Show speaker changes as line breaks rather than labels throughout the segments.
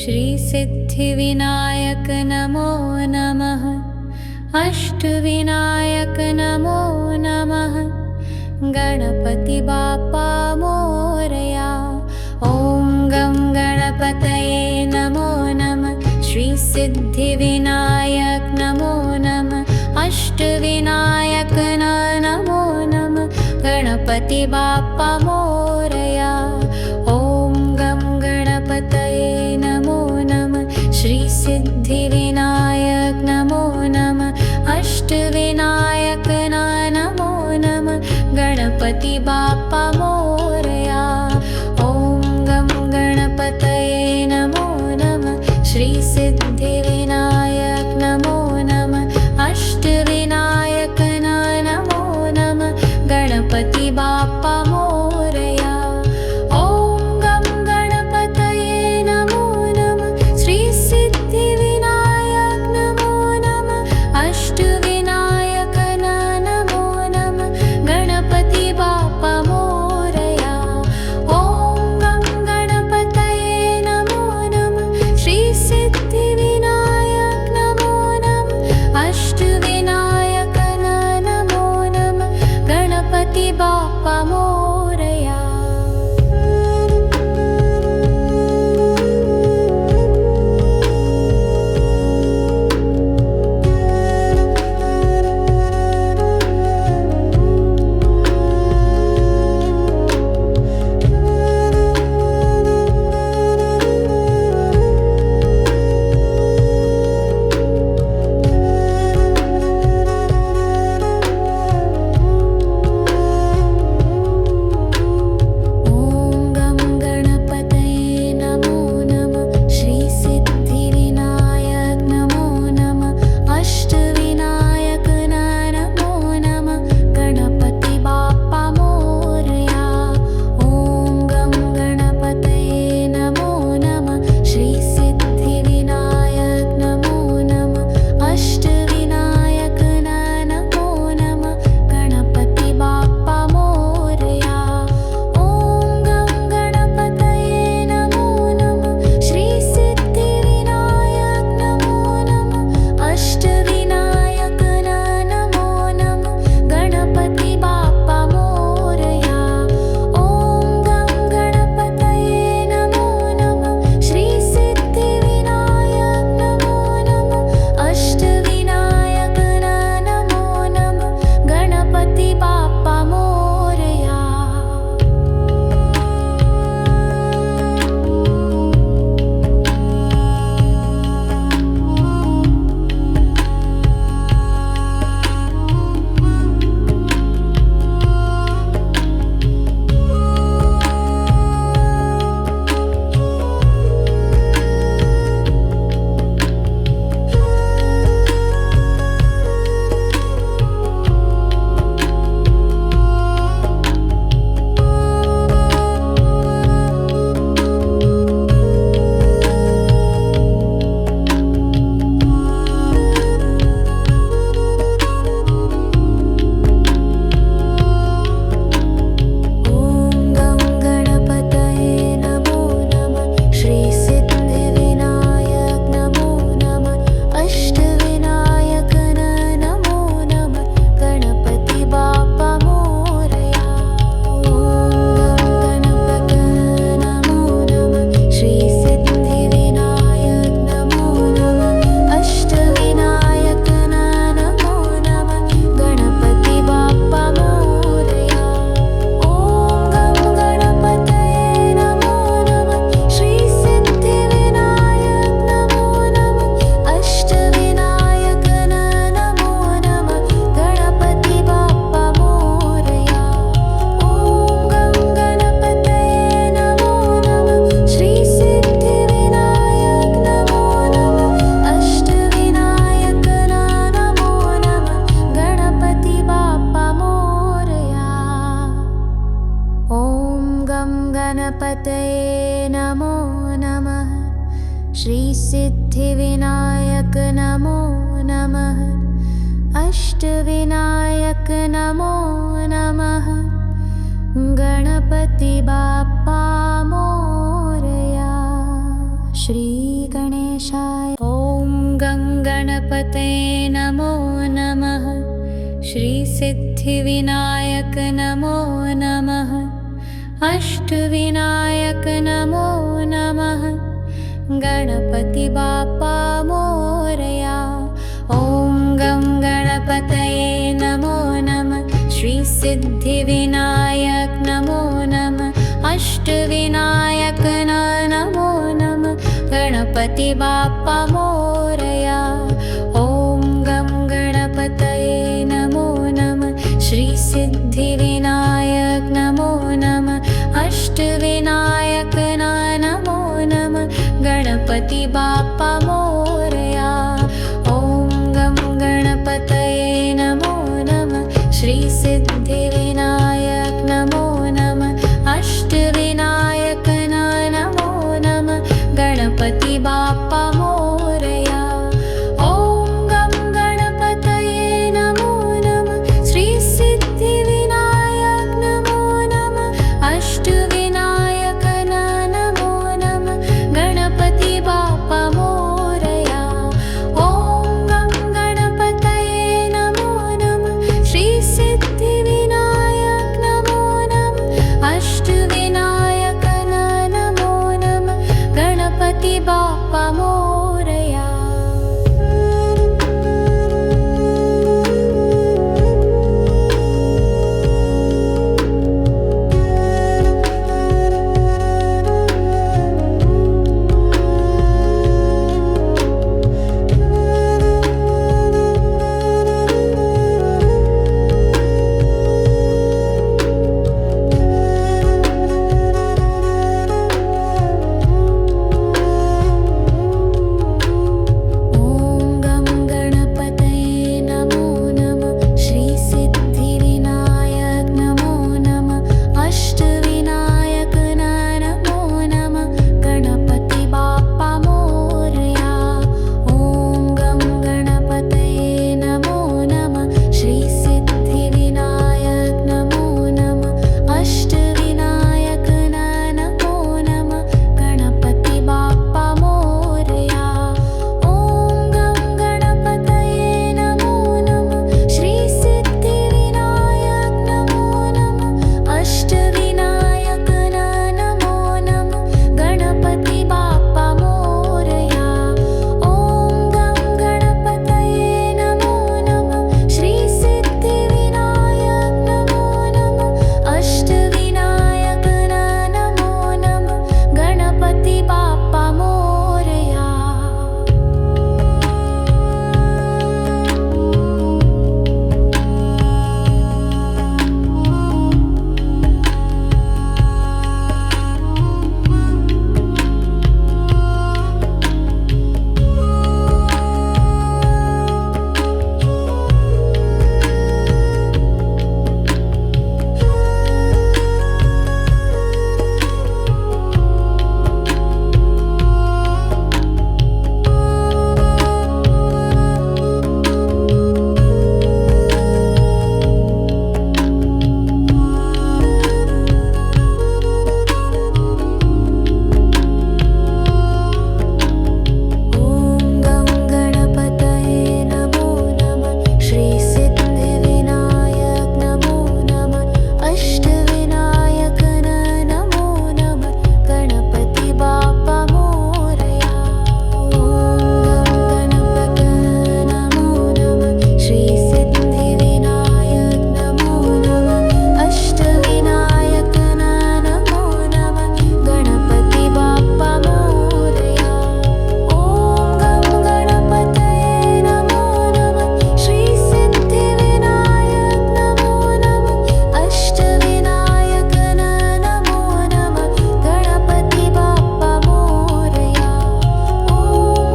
श्रीसिद्धिविनायक नमो नमः। अष्टविनायक नमो नमः। गणपति बाप्पा मोरया। ॐ गं गणपतये नमो नमः। श्रीसिद्धिविनायक नमो नमः। अष्टविनायक नमो नमः। गणपति बाप्पा मोरया। ॐ गं गणपतये नमो नमः। श्रीसिद्धिविनायक नमो नमः। अष्टविनायक नमो नमः। गणपति बाप्पा मोरया। ॐ गं गणपतये नमो नमः। श्रीसिद्धिविनायक नमो नमः। अष्टविनायक नमो नमः। गणपति बाप्पा मोरया। ॐ गं गणपतये नमो नमः। श्रीसिद्धिविनायक नमो नमः। अष्टविनायक नमो नमः। गणपति बाप्पा मोरया। ॐ गं गणपतये नमो नमः। श्रीसिद्धिविनायक नमो नमः। अष्टविनायक नमो नमः। गणपति बाप्पा मोरया। गणपतये नमो नमः। श्रीसिद्धिविनायक नमो नमः। अष्टविनायक नमो नमः। गणपति बाप्पा मोरया। श्री गणेशाय। ॐ गं गणपतये नमो नमः। श्रीसिद्धिविनायक नमो नमः। अष्टविनायक नमो नमः। गणपति बाप्पा मोरया। ॐ गं गणपतये नमो नमः। श्रीसिद्धिविनायक नमो नमः। अष्टविनायक नमो नमः। गणपति बाप्पा मोरया। ॐ गं गणपतये नमो नमः। श्रीसिद्धिविनायक नमो नमः। अष्टविनायक नमो नमः। गणपति बाप्पा मोरया। ॐ गं गणपतये नमो नमः। श्रीसिद्धिविनायक नमो नमः। अष्टविनायक नमो नमः। गणपति बाप्पा मोरया। ॐ गं गणपतये नमो नमः। श्रीसिद्धिविनायक नमो नमः। अष्टविनायक नमो नमः। गणपति बाप्पा मोरया। ॐ गं गणपतये नमो नमः। श्रीसिद्धिविनायक नमो नमः। अष्टविनायक नमो नमः। गणपति बाप्पा मोरया।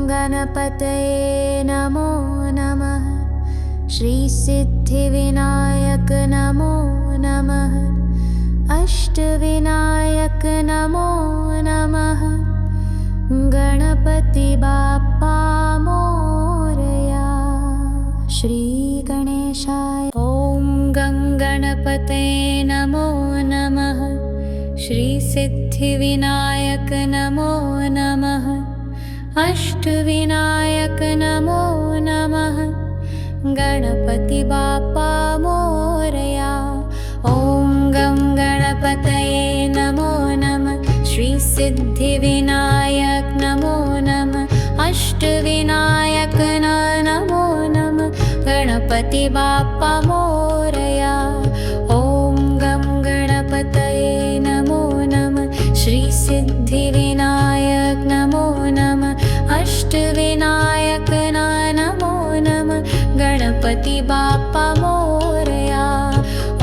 गणपतये नमो नमः। श्रीसिद्धिविनायक नमो नमः। अष्टविनायक नमो नमः। गणपति बाप्पा मोरया। श्री गणेशाय। ॐ गं गणपते नमो नमः। श्री सिद्धिविनायक नमो नमः। अष्टविनायक नमो नमः। गणपति बाप्पा मोरया। ॐ गं गणपतये नमो नमः। श्री सिद्धिविनायक नमो नमः। अष्टविनायक नमो नमः। गणपति बाप्पा मोरया। ॐ गं गणपतये नमो नमः। श्री सिद्धिविनायक नमो नमः। अष्टविनायक नमो नमः। गणपति बाप्पा मोरया।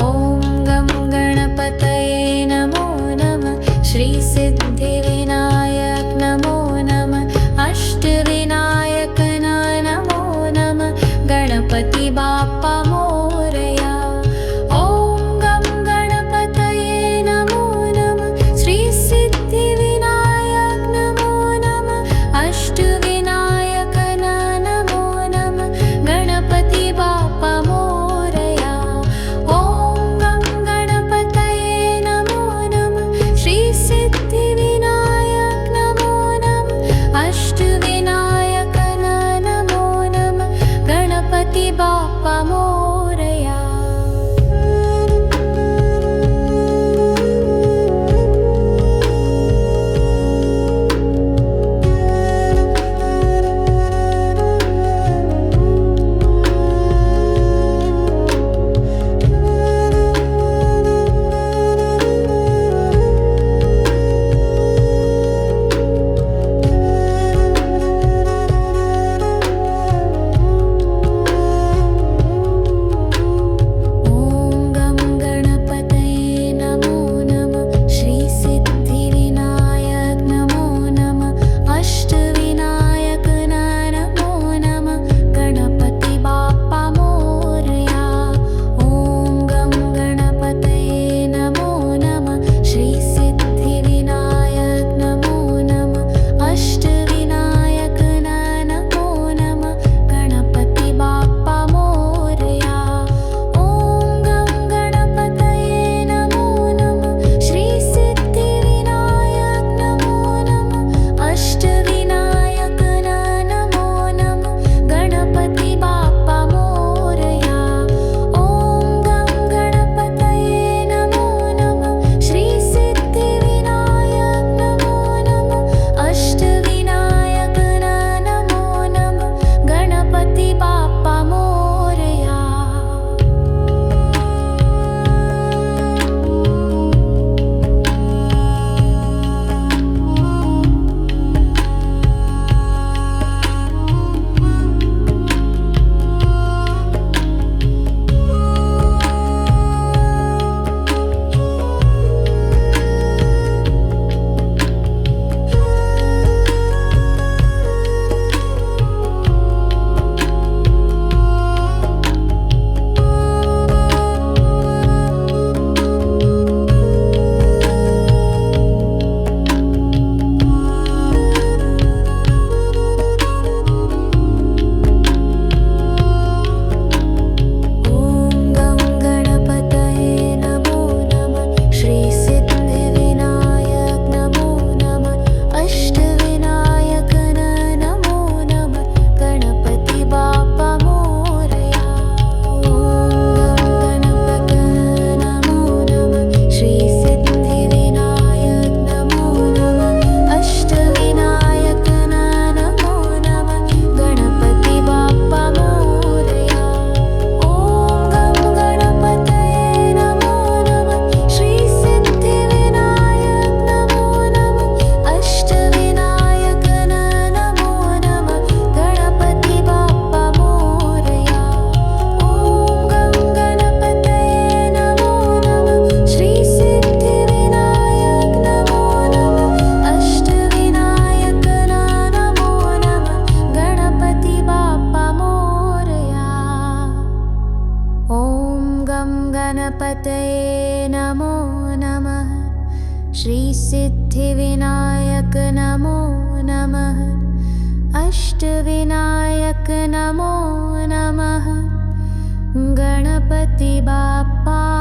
ॐ गं गणपतये नमो नमः। श्री सिद्धिविनायक नमो नमः। अष्टविनायक नमो नमः। गणपति बाप्पा मोरया। ॐ गं गणपतये नमो नमः। श्री सिद्धिविनायक नमो नमः। अष्टविनायक नमो नमः। गणपति बाप्पा मोरया। ॐ गं गणपतये नमो नमः। श्री सिद्धिविनायक नमो नमः। अष्टविनायक नमो नमः। गणपति बाप्पा मोरया। गणपतये नमो नमः। श्री सिद्धिविनायक नमो नमः। अष्टविनायक नमो नमः गणपति बाप्पा